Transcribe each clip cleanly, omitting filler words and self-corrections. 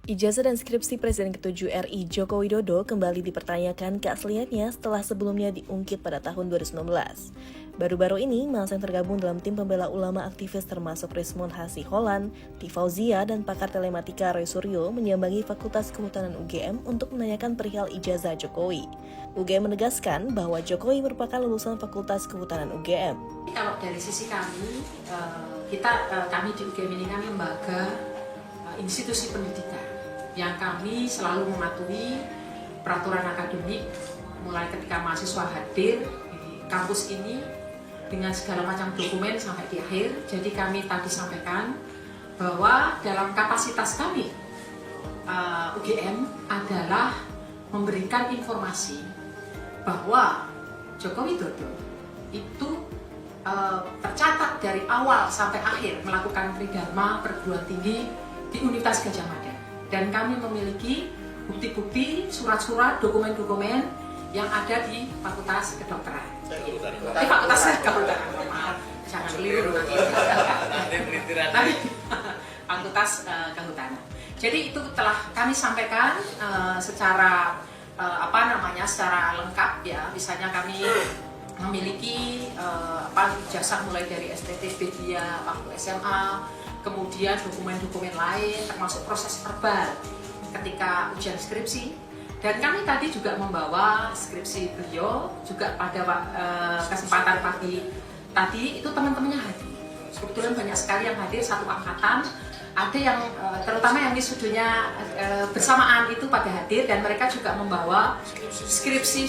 Ijazah dan skripsi Presiden ke-7 RI Joko Widodo kembali dipertanyakan keasliannya setelah sebelumnya diungkit pada tahun 2019. Baru-baru ini, masa yang tergabung dalam tim pembela ulama aktivis termasuk Rismon Hasiholan, Tifauzia, dan pakar telematika Roy Suryo menyambangi Fakultas Kehutanan UGM untuk menanyakan perihal ijazah Jokowi. UGM menegaskan bahwa Jokowi merupakan lulusan Fakultas Kehutanan UGM. Kalau dari sisi kami, kami di UGM ini kan lembaga institusi pendidikan yang kami selalu mematuhi peraturan akademik mulai ketika mahasiswa hadir di kampus ini dengan segala macam dokumen sampai di akhir. Jadi kami tadi sampaikan bahwa dalam kapasitas kami UGM adalah memberikan informasi bahwa Joko Widodo itu tercatat dari awal sampai akhir melakukan tridharma perguruan tinggi di Universitas Gadjah Mada. Dan kami memiliki bukti-bukti, surat-surat, dokumen-dokumen yang ada di Fakultas Kedokteran. Fakultas Kedokteran, maaf, jangan keliru. Fakultas Kehutanan. Jadi itu telah kami sampaikan secara secara lengkap ya. Misalnya kami memiliki ijazah mulai dari STT dia waktu SMA. Kemudian dokumen-dokumen lain termasuk proses verbal ketika ujian skripsi, dan kami tadi juga membawa skripsi beliau juga pada kesempatan pagi tadi itu teman-temannya hadir. Kebetulan banyak sekali yang hadir satu angkatan, ada yang terutama yang wisudonya bersamaan itu pada hadir, dan mereka juga membawa skripsi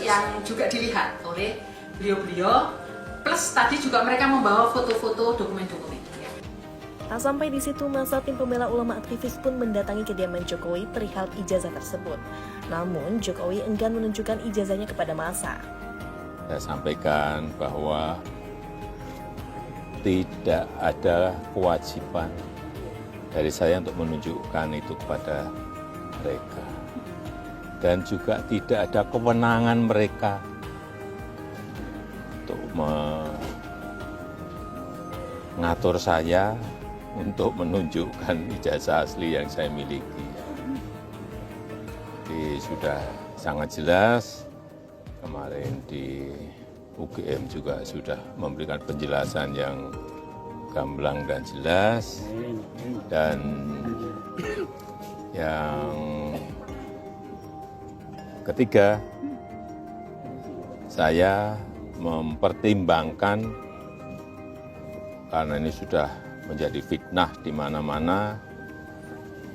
yang juga dilihat oleh beliau-beliau, plus tadi juga mereka membawa foto-foto dokumen-dokumen. Tak sampai di situ, masa tim pembela ulama aktivis pun mendatangi kediaman Jokowi perihal ijazah tersebut. Namun, Jokowi enggan menunjukkan ijazahnya kepada massa. Saya sampaikan bahwa tidak ada kewajiban dari saya untuk menunjukkan itu kepada mereka. Dan juga tidak ada kewenangan mereka untuk mengatur saya untuk menunjukkan ijazah asli yang saya miliki. Jadi sudah sangat jelas, kemarin di UGM juga sudah memberikan penjelasan yang gamblang dan jelas, dan yang ketiga, saya mempertimbangkan karena ini sudah menjadi fitnah di mana-mana,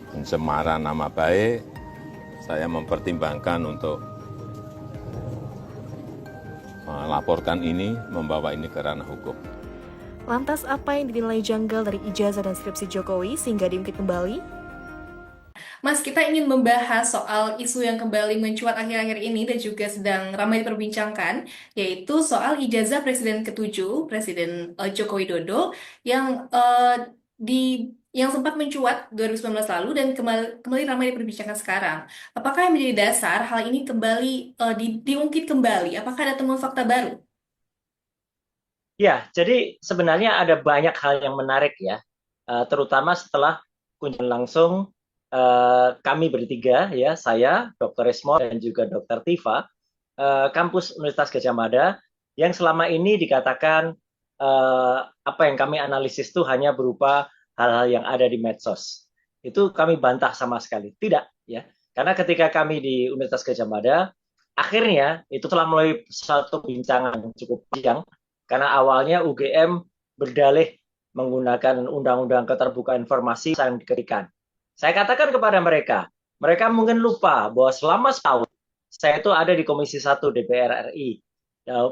pencemaran nama baik, saya mempertimbangkan untuk melaporkan ini, membawa ini ke ranah hukum. Lantas apa yang dinilai janggal dari ijazah dan skripsi Jokowi sehingga diungkit kembali? Mas, kita ingin membahas soal isu yang kembali mencuat akhir-akhir ini dan juga sedang ramai diperbincangkan, yaitu soal ijazah Presiden ke-7, Presiden Joko Widodo, yang sempat mencuat 2019 lalu dan kembali ramai diperbincangkan sekarang. Apakah yang menjadi dasar hal ini kembali diungkit kembali? Apakah ada temuan fakta baru? Ya, jadi sebenarnya ada banyak hal yang menarik ya, terutama setelah kunjungan langsung kami bertiga ya, saya, Dr. Rismon dan juga Dr. Tifa, kampus Universitas Gadjah Mada, yang selama ini dikatakan apa yang kami analisis itu hanya berupa hal-hal yang ada di medsos. Itu kami bantah sama sekali, tidak ya, karena ketika kami di Universitas Gadjah Mada, akhirnya itu telah mulai satu bincangan yang cukup panjang, karena awalnya UGM berdalih menggunakan Undang-Undang Keterbukaan Informasi yang diketikkan. Saya katakan kepada mereka mungkin lupa bahwa selama setahun saya itu ada di Komisi 1 DPR RI,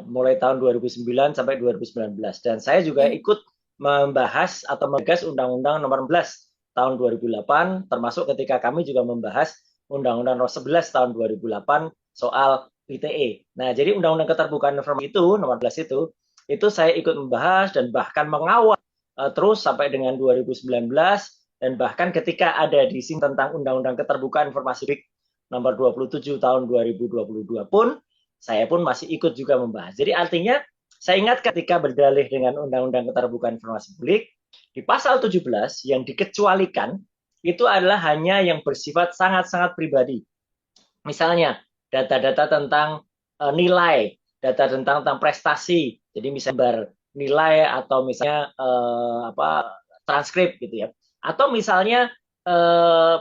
mulai tahun 2009 sampai 2019. Dan saya juga ikut membahas atau menggagas Undang-Undang Nomor 11 tahun 2008, termasuk ketika kami juga membahas Undang-Undang Nomor 11 tahun 2008 soal ITE. Nah, jadi Undang-Undang Keterbukaan Informasi itu, Nomor 11 itu saya ikut membahas dan bahkan mengawal terus sampai dengan 2019. Dan bahkan ketika ada di sini tentang Undang-Undang Keterbukaan Informasi Publik nomor 27 tahun 2022 pun, saya pun masih ikut juga membahas. Jadi artinya, saya ingat ketika berdalih dengan Undang-Undang Keterbukaan Informasi Publik, di pasal 17 yang dikecualikan, itu adalah hanya yang bersifat sangat-sangat pribadi. Misalnya data-data tentang nilai, data tentang prestasi. Jadi misalnya nilai atau misalnya transkrip gitu ya. Atau misalnya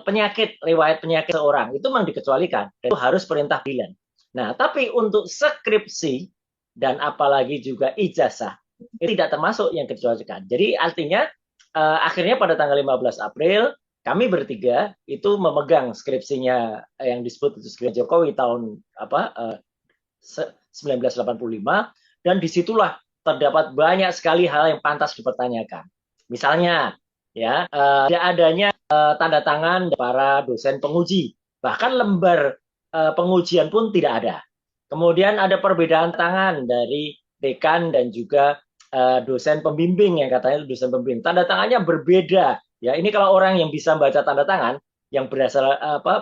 penyakit, riwayat penyakit seorang itu memang dikecualikan. Itu harus perintah pengadilan. Nah, tapi untuk skripsi dan apalagi juga ijazah itu tidak termasuk yang dikecualikan. Jadi artinya akhirnya pada tanggal 15 April kami bertiga itu memegang skripsinya yang disebut itu skripsi Jokowi tahun 1985, dan disitulah terdapat banyak sekali hal yang pantas dipertanyakan. Misalnya, ya tidak adanya tanda tangan para dosen penguji, bahkan lembar pengujian pun tidak ada. Kemudian ada perbedaan tangan dari dekan dan juga dosen pembimbing, yang katanya dosen pembimbing. Tanda tangannya berbeda. Ya, ini kalau orang yang bisa baca tanda tangan, yang berasal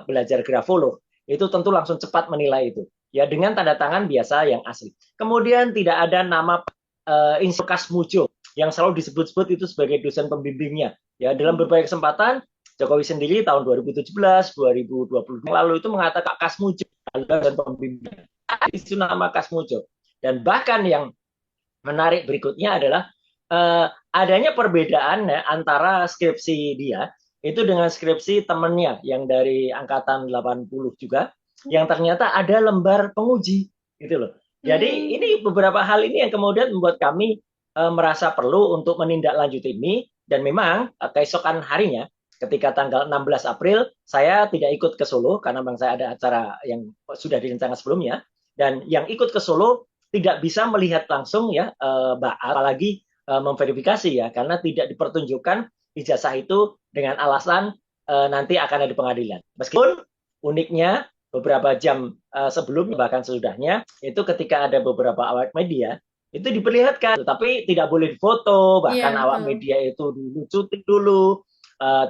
belajar grafolog, itu tentu langsung cepat menilai itu. Ya, dengan tanda tangan biasa yang asli. Kemudian tidak ada nama Insinyur Mujo yang selalu disebut-sebut itu sebagai dosen pembimbingnya. Ya, dalam berbagai kesempatan Jokowi sendiri tahun 2017, 2020 lalu itu mengatakan Kasmujo dosen pembimbing. Itu nama Kasmujo. Dan bahkan yang menarik berikutnya adalah adanya perbedaan ya, antara skripsi dia itu dengan skripsi temannya yang dari angkatan 80 juga, yang ternyata ada lembar penguji gitu loh. Jadi ini beberapa hal ini yang kemudian membuat kami merasa perlu untuk menindaklanjuti ini, dan memang keesokan harinya ketika tanggal 16 April saya tidak ikut ke Solo karena memang saya ada acara yang sudah direncanakan sebelumnya, dan yang ikut ke Solo tidak bisa melihat langsung ya, apalagi memverifikasi ya, karena tidak dipertunjukkan ijazah itu dengan alasan nanti akan ada di pengadilan. Meskipun uniknya beberapa jam sebelumnya bahkan sesudahnya itu ketika ada beberapa awak media itu diperlihatkan, tapi tidak boleh difoto, bahkan awak media itu dilucutin dulu,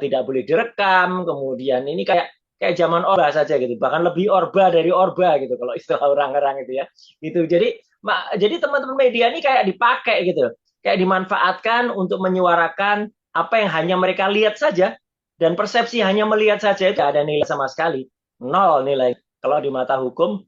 tidak boleh direkam. Kemudian ini kayak zaman orba saja gitu, bahkan lebih orba dari orba gitu kalau istilah orang-orang itu ya gitu. Jadi teman-teman media ini kayak dipakai gitu, kayak dimanfaatkan untuk menyuarakan apa yang hanya mereka lihat saja, dan persepsi hanya melihat saja itu ada nilai sama sekali, nol nilai kalau di mata hukum,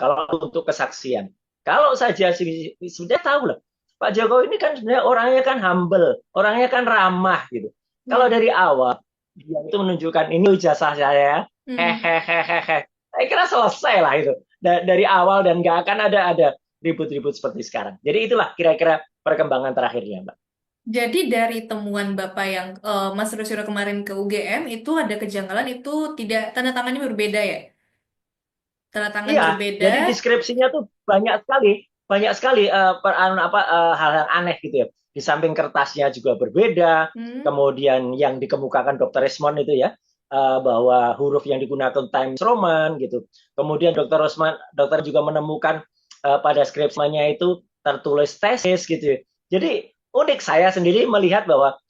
kalau untuk kesaksian. Kalau saja sudah tahu lah, Pak Jokowi ini kan sebenarnya orangnya kan humble, orangnya kan ramah gitu. Kalau dari awal dia itu menunjukkan ini ijazah saya, hehehehe, saya kira selesai lah itu dari awal, dan nggak akan ada ribut-ribut seperti sekarang. Jadi itulah kira-kira perkembangan terakhirnya, Mbak. Jadi dari temuan Bapak yang Mas Rusiro kemarin ke UGM itu ada kejanggalan, itu tidak, tanda tangannya berbeda ya? Tanda tangan Iya, berbeda. jadi deskripsinya tuh banyak sekali hal yang aneh gitu ya. Di samping kertasnya juga berbeda, kemudian yang dikemukakan Dr. Resmond itu ya, bahwa huruf yang digunakan Times Roman gitu. Kemudian dokter juga menemukan pada skripsinya itu tertulis tesis gitu ya. Jadi unik, saya sendiri melihat bahwa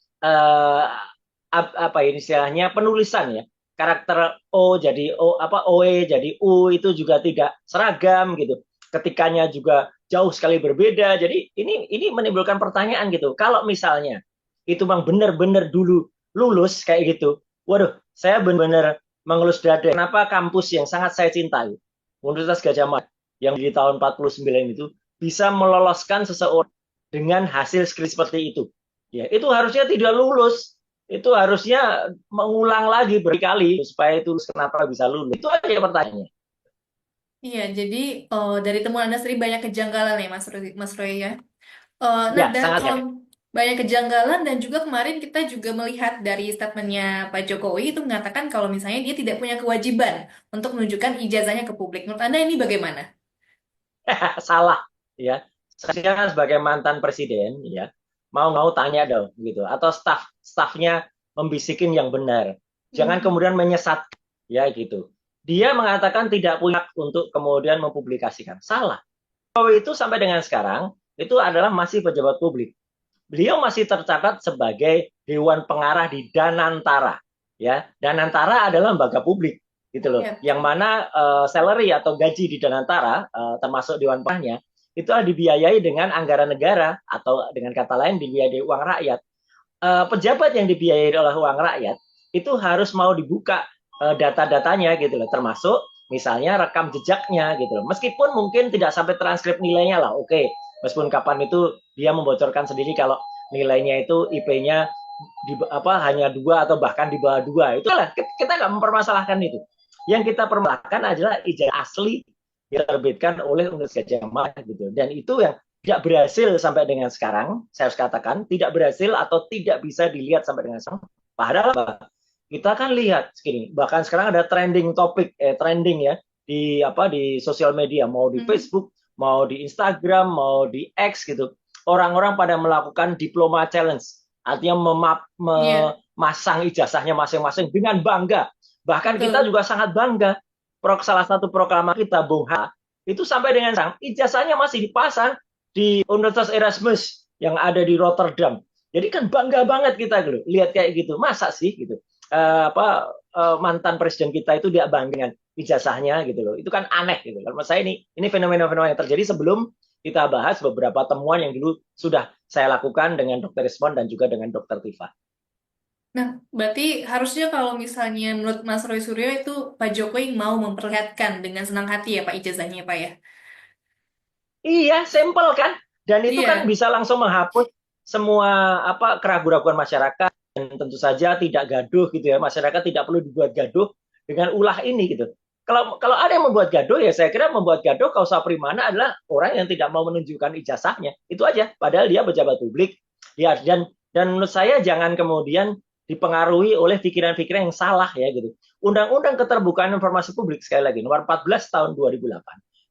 apa ini istilahnya penulisan ya, karakter O jadi OE jadi U itu juga tidak seragam gitu. Ketikanya juga jauh sekali berbeda. Jadi ini menimbulkan pertanyaan gitu. Kalau misalnya itu memang benar-benar dulu lulus kayak gitu, waduh, saya benar-benar mengelus dada. Kenapa kampus yang sangat saya cintai, Universitas Gadjah Mada, yang di tahun 49 itu bisa meloloskan seseorang dengan hasil skripsi seperti itu. Ya, itu harusnya tidak lulus. Itu harusnya mengulang lagi berkali supaya itu kenapa bisa lulus. Itu aja pertanyaannya. Iya, jadi dari temuan Anda sendiri banyak kejanggalan ya, Mas Roy ya. Nah, Ya, dan sangat ya. kalau banyak kejanggalan, dan juga kemarin kita juga melihat dari statementnya Pak Jokowi itu mengatakan kalau misalnya dia tidak punya kewajiban untuk menunjukkan ijazahnya ke publik. Menurut Anda ini bagaimana? Salah ya. Saya kan sebagai mantan presiden ya, mau tanya dong gitu, atau stafnya membisikin yang benar. Jangan kemudian menyesat ya gitu. Dia mengatakan tidak punya hak untuk kemudian mempublikasikan. Salah. Jokowi itu sampai dengan sekarang itu adalah masih pejabat publik. Beliau masih tercatat sebagai Dewan Pengarah di Danantara. Ya, Danantara adalah lembaga publik gitu loh. Yep. Yang mana salary atau gaji di Danantara termasuk Dewan Pengarahnya itu dibiayai dengan anggaran negara, atau dengan kata lain dibiayai uang rakyat. Pejabat yang dibiayai oleh uang rakyat itu harus mau dibuka data-datanya gitu loh, termasuk misalnya rekam jejaknya gitu loh. Meskipun mungkin tidak sampai transkrip nilainya lah, oke. Meskipun kapan itu dia membocorkan sendiri kalau nilainya itu IP-nya hanya 2 atau bahkan di bawah 2. Itulah kita nggak mempermasalahkan itu. Yang kita permasalahkan adalah ijazah asli yang diterbitkan oleh Universitas Gadjah Mada gitu. Dan itu yang tidak berhasil sampai dengan sekarang, saya harus katakan tidak berhasil atau tidak bisa dilihat sampai dengan sekarang. Padahal kita kan lihat segini, bahkan sekarang ada trending topik, trending ya di sosial media, mau di Facebook, mau di Instagram, mau di X gitu. Orang-orang pada melakukan diploma challenge, artinya memasang ijazahnya masing-masing dengan bangga. Bahkan kita juga sangat bangga. Salah satu proklamasi kita, Bung Ha, itu sampai dengan sekarang ijazahnya masih dipasang di Universitas Erasmus yang ada di Rotterdam. Jadi kan bangga banget kita gitu, lihat kayak gitu. Masa sih gitu? Mantan presiden kita itu dia bangga dengan ijazahnya gitu loh. Itu kan aneh gitu. Menurut saya ini fenomena-fenomena yang terjadi sebelum kita bahas beberapa temuan yang dulu sudah saya lakukan dengan Dr. Resmond dan juga dengan Dr. Tifa. Nah, berarti harusnya kalau misalnya menurut Mas Roy Suryo itu Pak Jokowi mau memperlihatkan dengan senang hati ya Pak ijazahnya Pak ya? Iya, simple kan? Dan itu kan Iya. bisa langsung menghapus semua keraguan-keraguan masyarakat, dan tentu saja tidak gaduh gitu ya. Masyarakat tidak perlu dibuat gaduh dengan ulah ini gitu. Kalau ada yang membuat gaduh, ya saya kira membuat gaduh kausa primana adalah orang yang tidak mau menunjukkan ijazahnya. Itu aja. Padahal dia pejabat publik. Ya, dan menurut saya jangan kemudian dipengaruhi oleh pikiran-pikiran yang salah ya gitu. Undang-Undang Keterbukaan Informasi Publik sekali lagi nomor 14 tahun 2008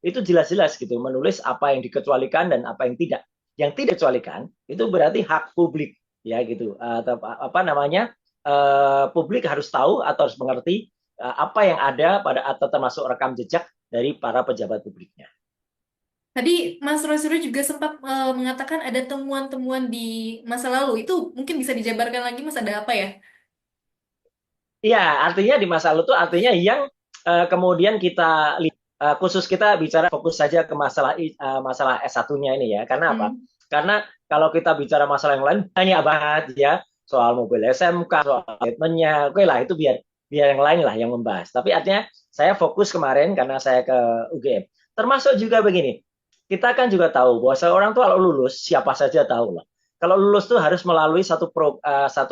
itu jelas-jelas gitu menulis apa yang dikecualikan dan apa yang tidak. Yang tidak dikecualikan itu berarti hak publik ya gitu. Publik harus tahu atau harus mengerti apa yang ada pada atau termasuk rekam jejak dari para pejabat publiknya. Tadi Mas Roy Suryo juga sempat mengatakan ada temuan-temuan di masa lalu. Itu mungkin bisa dijabarkan lagi Mas, ada apa ya? Iya, artinya di masa lalu itu artinya yang kemudian kita khusus kita bicara fokus saja ke masalah S1-nya ini ya. Karena apa? Karena kalau kita bicara masalah yang lain banyak banget ya, soal mobil SMK, soal statementnya, oke lah itu biar yang lain lah yang membahas. Tapi artinya saya fokus kemarin karena saya ke UGM. Termasuk juga begini, kita kan juga tahu bahwa seorang tuh kalau lulus siapa saja tahu lah. Kalau lulus tuh harus melalui satu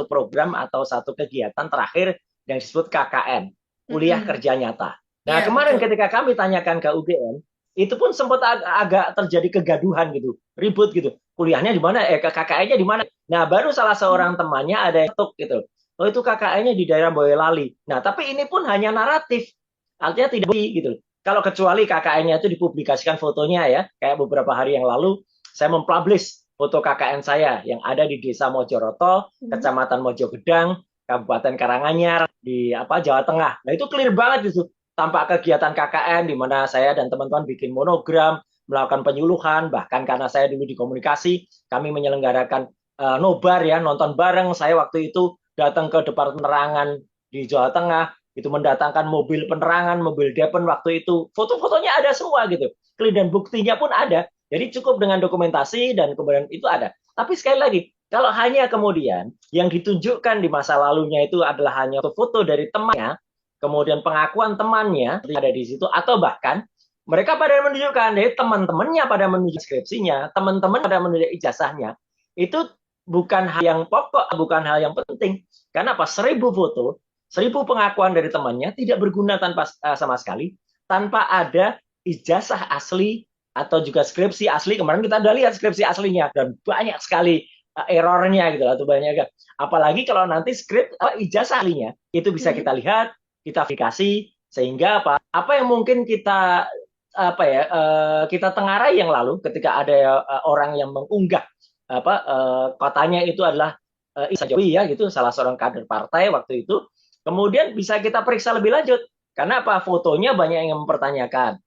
program atau satu kegiatan terakhir yang disebut KKN, kuliah kerja nyata. Nah, kemarin ketika kami tanyakan ke UGM, itu pun sempat agak terjadi kegaduhan gitu, ribut gitu. Kuliahnya di mana? KKN-nya di mana? Nah, baru salah seorang temannya ada yang ketuk gitu. Oh, itu KKN-nya di daerah Boyolali. Nah, tapi ini pun hanya naratif. Artinya tidak gitu. Kalau kecuali KKN-nya itu dipublikasikan fotonya ya, kayak beberapa hari yang lalu saya mempublish foto KKN saya yang ada di Desa Mojoroto, Kecamatan Mojogedang, Kabupaten Karanganyar di Jawa Tengah. Nah, itu clear banget itu. Tampak kegiatan KKN di mana saya dan teman-teman bikin monogram, melakukan penyuluhan, bahkan karena saya dulu di komunikasi, kami menyelenggarakan nobar ya, nonton bareng. Saya waktu itu datang ke Departemen Penerangan di Jawa Tengah, itu mendatangkan mobil penerangan, mobil Depen waktu itu. Foto-fotonya ada semua gitu. Dan buktinya pun ada. Jadi cukup dengan dokumentasi dan kemudian itu ada. Tapi sekali lagi, kalau hanya kemudian yang ditunjukkan di masa lalunya itu adalah hanya foto dari temannya, kemudian pengakuan temannya ada di situ, atau bahkan mereka pada menunjukkan dari teman-temannya pada menunjuk skripsinya, teman-teman pada menunjuk ijazahnya, itu bukan hal yang pokok, bukan hal yang penting. Karena apa? 1000 foto, 1000 pengakuan dari temannya tidak berguna tanpa sama sekali, tanpa ada ijazah asli atau juga skripsi asli. Kemarin kita udah lihat skripsi aslinya dan banyak sekali errornya gitu atau banyak. Apalagi kalau nanti ijazah aslinya itu bisa kita lihat, kita verifikasi sehingga apa yang mungkin kita kita tengarai yang lalu ketika ada orang yang mengunggah katanya itu adalah Isa Jokowi ya gitu, salah seorang kader partai waktu itu, kemudian bisa kita periksa lebih lanjut karena apa, fotonya banyak yang mempertanyakan.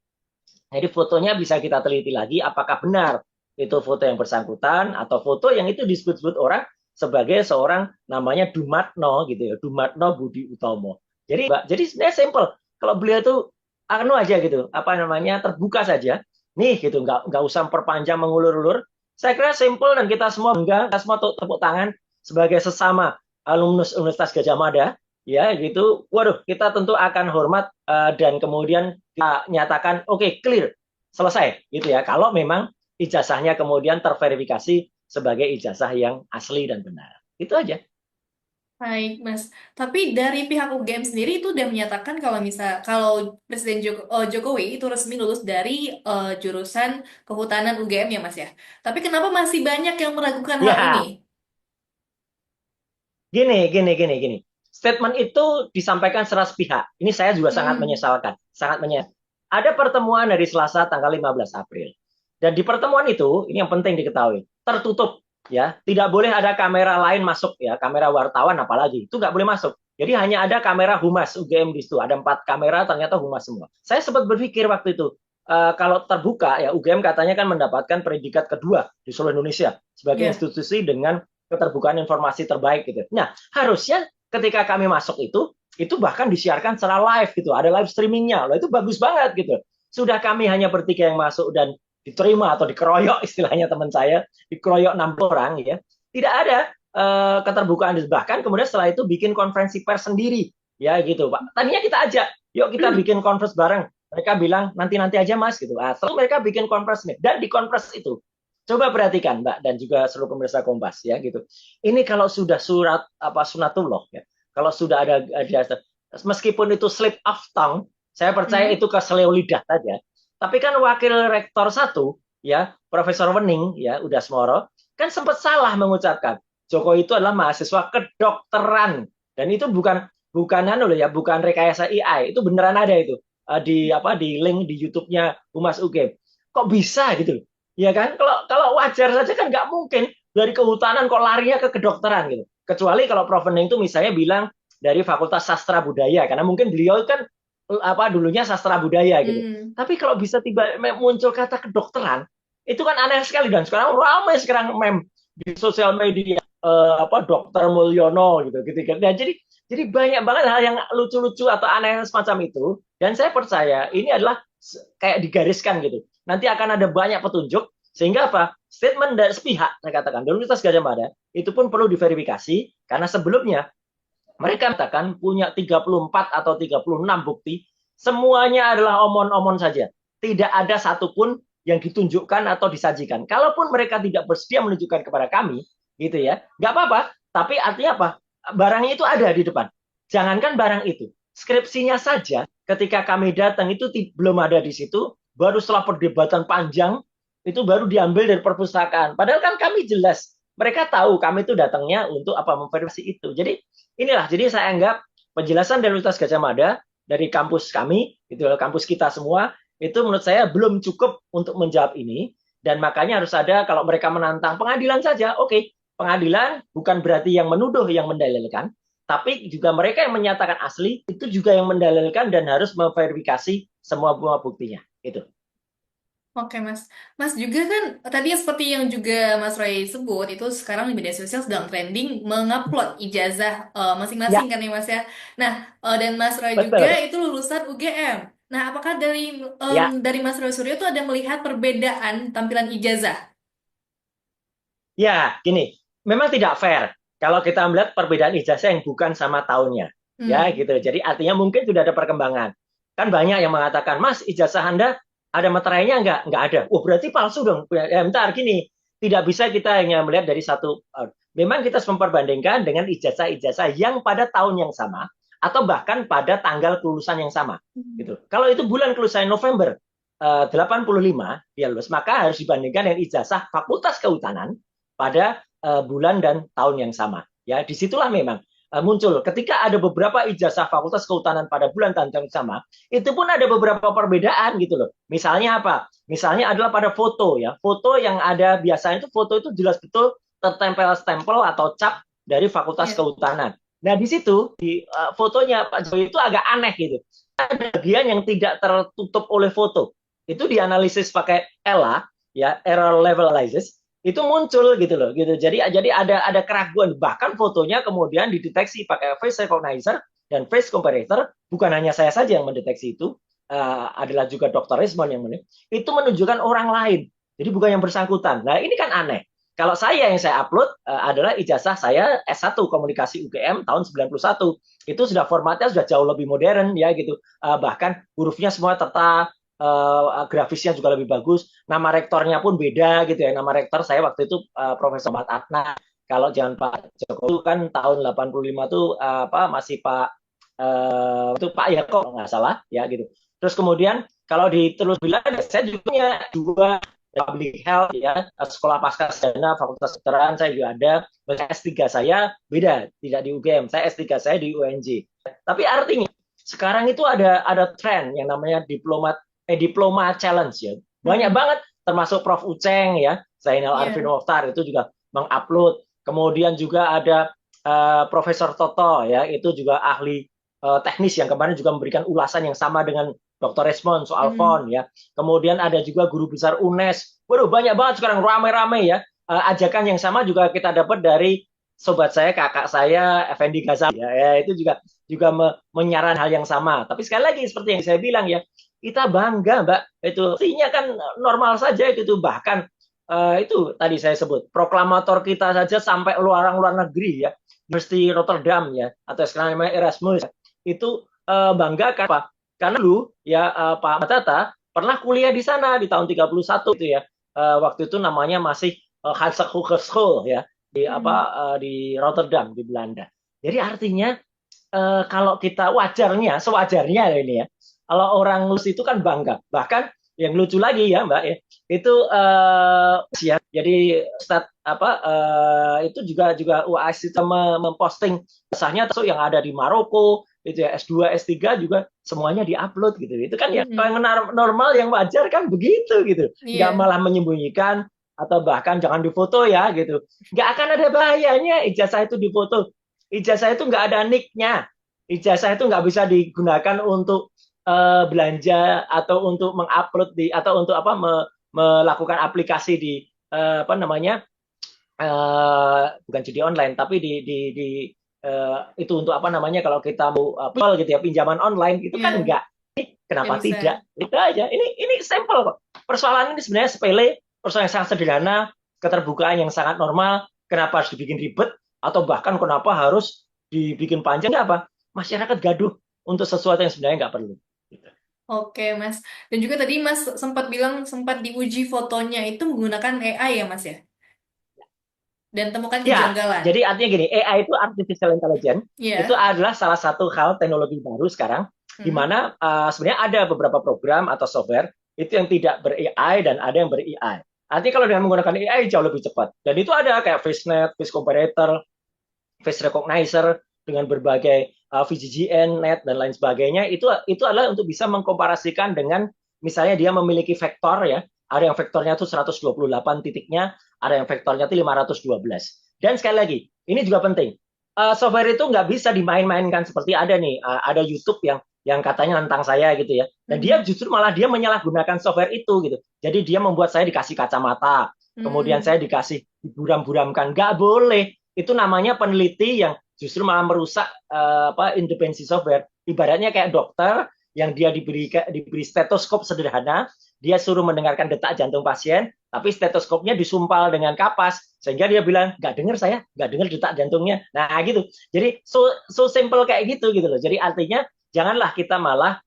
Jadi fotonya bisa kita teliti lagi apakah benar itu foto yang bersangkutan atau foto yang itu disebut-sebut orang sebagai seorang namanya Dumatno gitu ya, Dumatno Budi Utomo. Jadi sebenarnya simple. Kalau beliau tuh aja gitu, terbuka saja. Nih gitu, nggak usah perpanjang mengulur-ulur. Saya kira simple dan kita semua bangga, kita semua tepuk tangan sebagai sesama alumnus Universitas Gadjah Mada ya gitu. Waduh, kita tentu akan hormat dan kemudian kita nyatakan oke, clear, selesai gitu ya. Kalau memang ijazahnya kemudian terverifikasi sebagai ijazah yang asli dan benar. Itu aja. Baik, Mas. Tapi dari pihak UGM sendiri itu udah menyatakan kalau Presiden Jokowi itu resmi lulus dari jurusan Kehutanan UGM ya, Mas ya. Tapi kenapa masih banyak yang meragukan hal ini? Ya, gini. Statement itu disampaikan secara sepihak. Ini saya juga sangat Hmm. menyesalkan, sangat menyesalkan. Ada pertemuan dari Selasa tanggal 15 April. Dan di pertemuan itu, ini yang penting diketahui, tertutup ya, tidak boleh ada kamera lain masuk ya, kamera wartawan apalagi, itu nggak boleh masuk. Jadi hanya ada kamera humas UGM di situ, ada 4 kamera, ternyata humas semua. Saya sempat berpikir waktu itu, kalau terbuka ya UGM katanya kan mendapatkan predikat kedua di seluruh Indonesia sebagai Ya. institusi dengan keterbukaan informasi terbaik gitu. Nah, harusnya ketika kami masuk itu bahkan disiarkan secara live gitu, ada live streamingnya, loh itu bagus banget gitu. Sudah kami hanya bertiga yang masuk dan diterima atau dikeroyok istilahnya teman saya, dikeroyok 6 orang ya, tidak ada keterbukaan bahkan kemudian setelah itu bikin konferensi pers sendiri ya gitu Pak. Tadinya kita ajak, yuk kita bikin konferensi bareng. Mereka bilang nanti aja Mas gitu. Setelah mereka bikin konferensi dan di konferensi itu coba perhatikan Mbak dan juga seluruh pemirsa Kompas ya gitu. Ini kalau sudah surat apa sunatullah ya. Kalau sudah ada meskipun itu slip of tongue, saya percaya Hmm. itu keseleo lidah saja. Tapi kan wakil rektor satu ya, Profesor Wening ya, udah Smoro, kan sempat salah mengucapkan Joko itu adalah mahasiswa kedokteran dan itu bukan loh ya, bukan rekayasa AI, itu beneran ada itu di link di YouTube-nya Humas UGM. Kok bisa gitu? Ya kan? Kalau wajar saja kan nggak mungkin dari kehutanan kok larinya ke kedokteran gitu. Kecuali kalau Prof. Wening itu misalnya bilang dari Fakultas Sastra Budaya karena mungkin beliau kan dulunya sastra budaya gitu. Hmm. Tapi kalau bisa tiba muncul kata kedokteran, itu kan aneh sekali dan sekarang ramai sekarang meme di sosial media Dokter Mulyono gitu. Nah, jadi banyak banget hal yang lucu-lucu atau aneh semacam itu dan saya percaya ini adalah kayak digariskan gitu. Nanti akan ada banyak petunjuk sehingga apa? Statement dari sepihak saya katakan dari Universitas Gadjah Mada itu pun perlu diverifikasi karena sebelumnya mereka katakan punya 34 atau 36 bukti, semuanya adalah omon-omon saja. Tidak ada satupun yang ditunjukkan atau disajikan. Kalaupun mereka tidak bersedia menunjukkan kepada kami, gitu ya, nggak apa-apa. Tapi artinya apa? Barangnya itu ada di depan. Jangankan barang itu, skripsinya saja ketika kami datang itu belum ada di situ, baru setelah perdebatan panjang, itu baru diambil dari perpustakaan. Padahal kan kami jelas, mereka tahu kami itu datangnya untuk apa memverifikasi itu. Jadi saya anggap penjelasan dari Universitas Gadjah Mada dari kampus kami, itu kampus kita semua, itu menurut saya belum cukup untuk menjawab ini dan makanya harus ada kalau mereka menantang pengadilan saja, oke, pengadilan bukan berarti yang menuduh yang mendalilkan, tapi juga mereka yang menyatakan asli itu juga yang mendalilkan dan harus memverifikasi semua buah buktinya. Itu. Oke, Mas. Mas juga kan tadi seperti yang juga Mas Roy sebut itu sekarang di media sosial sedang trending mengupload ijazah masing-masing Ya, kan ya Mas ya. Nah, dan Mas Roy juga betul. itu lulusan UGM. Nah, apakah Ya, dari Mas Roy Suryo itu ada melihat perbedaan tampilan ijazah? ya, gini, memang tidak fair kalau kita melihat perbedaan ijazah yang bukan sama tahunnya. Ya, Hmm. gitu. Jadi artinya mungkin sudah ada perkembangan. Kan banyak yang mengatakan, Mas, ijazah Anda ada materainya nggak? Nggak ada. Oh, berarti palsu dong. Ya, bentar, gini. Tidak bisa kita hanya melihat dari satu. Memang kita harus memperbandingkan dengan ijazah-ijazah yang pada tahun yang sama atau bahkan pada tanggal kelulusan yang sama. Gitu. Kalau itu bulan kelulusan November 85 dia lulus, maka harus dibandingkan dengan ijazah Fakultas Kehutanan pada bulan dan tahun yang sama. Ya, disitulah memang muncul. Ketika ada beberapa ijazah Fakultas Kehutanan pada bulan dan tahun yang sama, itu pun ada beberapa perbedaan gitu loh. Misalnya apa? Misalnya adalah pada foto ya. Foto yang ada biasanya itu foto itu jelas betul tertempel stempel atau cap dari Fakultas Ya. Kehutanan. Nah, di situ di fotonya Pak Jokowi itu agak aneh gitu. Ada bagian yang tidak tertutup oleh foto. Itu dianalisis pakai ELA ya, error level analysis itu muncul gitu loh gitu. Jadi ada keraguan bahkan fotonya kemudian dideteksi pakai face recognizer dan face comparator, bukan hanya saya saja yang mendeteksi itu, adalah juga Dr. Resmond yang itu menunjukkan orang lain. Jadi bukan yang bersangkutan. Nah, ini kan aneh. Kalau yang saya upload adalah ijazah saya S1 Komunikasi UGM tahun 91. Itu sudah formatnya sudah jauh lebih modern ya gitu. Bahkan hurufnya semua tertata, grafisnya juga lebih bagus. Nama rektornya pun beda gitu ya. Nama rektor saya waktu itu Profesor Mat Atna. Kalau jangan Pak Jokowi kan tahun 85 tuh masih itu Pak Yako nggak salah ya gitu. Terus kemudian kalau di terus bilang saya juga punya dua public health ya, sekolah pasca sarjana Fakultas Kedokteran saya juga ada. S3 saya beda, tidak di UGM. Saya S3 saya di UNJ. Tapi artinya sekarang itu ada tren yang namanya diploma challenge ya. Banyak banget termasuk Prof Uceng ya, Zainal Arifin Mokhtar itu juga mengupload. Kemudian juga ada Profesor Toto ya, itu juga ahli teknis yang kemarin juga memberikan ulasan yang sama dengan Dr. Resmond soal font ya. Kemudian ada juga guru besar UNES. Waduh, banyak banget sekarang ramai-ramai ya. Ajakan yang sama juga kita dapat dari sobat saya, kakak saya, Effendi Ghazali ya, itu juga menyaran hal yang sama. Tapi sekali lagi seperti yang saya bilang ya, kita bangga Mbak, itu artinya kan normal saja itu. Bahkan itu tadi saya sebut proklamator kita saja sampai luar negeri ya, University Rotterdam ya, atau sekarang namanya Erasmus ya, itu bangga apa? Karena dulu ya Pak Matata pernah kuliah di sana di tahun 31 itu ya. Waktu itu namanya masih Hansa Hogeschool ya di Rotterdam di Belanda. Jadi artinya kalau kita sewajarnya ini ya. Kalau orang lulus itu kan bangga. Bahkan yang lucu lagi ya Mbak ya, itu ya jadi itu juga UAS itu memposting kisahnya terus yang ada di Maroko itu ya, S2, S3 juga semuanya diupload gitu. Itu kan ya yang normal, yang wajar kan begitu gitu. Nggak malah menyembunyikan atau bahkan jangan difoto ya gitu. Nggak akan ada bahayanya ijazah itu difoto. Ijazah itu nggak ada nick-nya. Ijazah itu nggak bisa digunakan untuk belanja atau untuk mengupload atau untuk melakukan aplikasi di bukan judi online tapi itu untuk kalau kita mau gitu ya, pinjaman online itu kan enggak. Kenapa tidak? Itu aja. Ini sampel kok. Persoalan ini sebenarnya sepele, persoalan yang sangat sederhana, keterbukaan yang sangat normal. Kenapa harus dibikin ribet atau bahkan kenapa harus dibikin panjang? Apa? Masyarakat gaduh untuk sesuatu yang sebenarnya nggak perlu. Gitu. Oke, Mas. Dan juga tadi Mas sempat bilang sempat diuji fotonya itu menggunakan AI ya, Mas ya? Dan temukan kejanggalan. Jadi artinya gini, AI itu artificial intelligence, itu adalah salah satu hal teknologi baru sekarang, di mana sebenarnya ada beberapa program atau software itu yang tidak ber-AI dan ada yang ber-AI. Artinya kalau dengan menggunakan AI jauh lebih cepat. Dan itu ada kayak FaceNet, Face Comparator, Face Recognizer dengan berbagai VGGN, Net dan lain sebagainya. Itu adalah untuk bisa mengkomparasikan dengan misalnya dia memiliki vektor ya. Ada yang vektornya itu 128 titiknya, ada yang vektornya itu 512. Dan sekali lagi, ini juga penting. Software itu nggak bisa dimain-mainkan seperti ada YouTube yang katanya nentang saya gitu ya. Dan dia justru malah dia menyalahgunakan software itu gitu. Jadi dia membuat saya dikasih kacamata, kemudian saya dikasih diburam-buramkan. Nggak boleh. Itu namanya peneliti yang justru malah merusak independensi software. Ibaratnya kayak dokter yang dia diberi stetoskop sederhana, dia suruh mendengarkan detak jantung pasien, tapi stetoskopnya disumpal dengan kapas, sehingga dia bilang, nggak dengar detak jantungnya. Nah gitu. Jadi so simple kayak gitu loh. Jadi artinya janganlah kita malah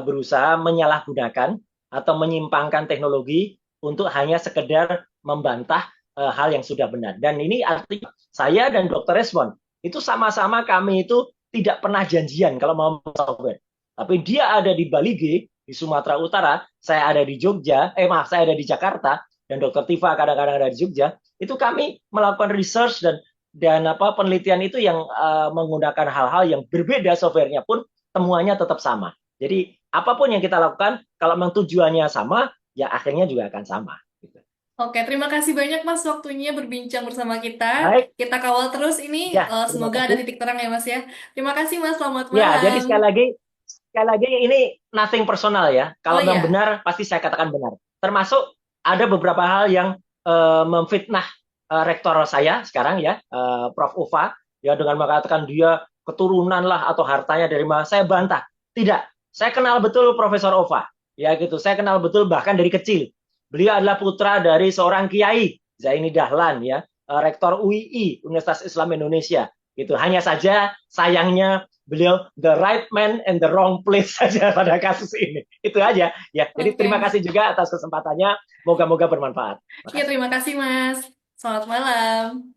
berusaha menyalahgunakan atau menyimpangkan teknologi untuk hanya sekedar membantah hal yang sudah benar. Dan ini artinya saya dan Dr. Resmond itu sama-sama kami itu tidak pernah janjian kalau mau software. Tapi dia ada di Bali G, di Sumatera Utara, saya ada di Jogja, saya ada di Jakarta, dan Dr. Tifa kadang-kadang ada di Jogja. Itu kami melakukan research dan penelitian itu yang menggunakan hal-hal yang berbeda softwarenya pun temuannya tetap sama. Jadi apapun yang kita lakukan, kalau memang tujuannya sama, ya akhirnya juga akan sama. Gitu. Oke, terima kasih banyak Mas waktunya berbincang bersama kita. Baik. Kita kawal terus ini, semoga ada titik terang ya Mas ya. Terima kasih Mas, selamat malam. Ya, jadi sekali lagi ini nothing personal ya. Kalau memang benar, pasti saya katakan benar. Termasuk ada beberapa hal yang memfitnah rektor saya sekarang ya, Prof. Ova, ya dengan mengatakan dia keturunan lah atau hartanya dari mana. Saya bantah. Tidak. Saya kenal betul Profesor Ova. Ya gitu. Saya kenal betul bahkan dari kecil. Beliau adalah putra dari seorang kiai, Zaini Dahlan ya, Rektor UII Universitas Islam Indonesia. Gitu. Hanya saja sayangnya beliau the right man and the wrong place saja pada kasus ini. Itu aja ya. Jadi terima kasih juga atas kesempatannya. Moga-moga bermanfaat. Ya, terima kasih Mas. Selamat malam.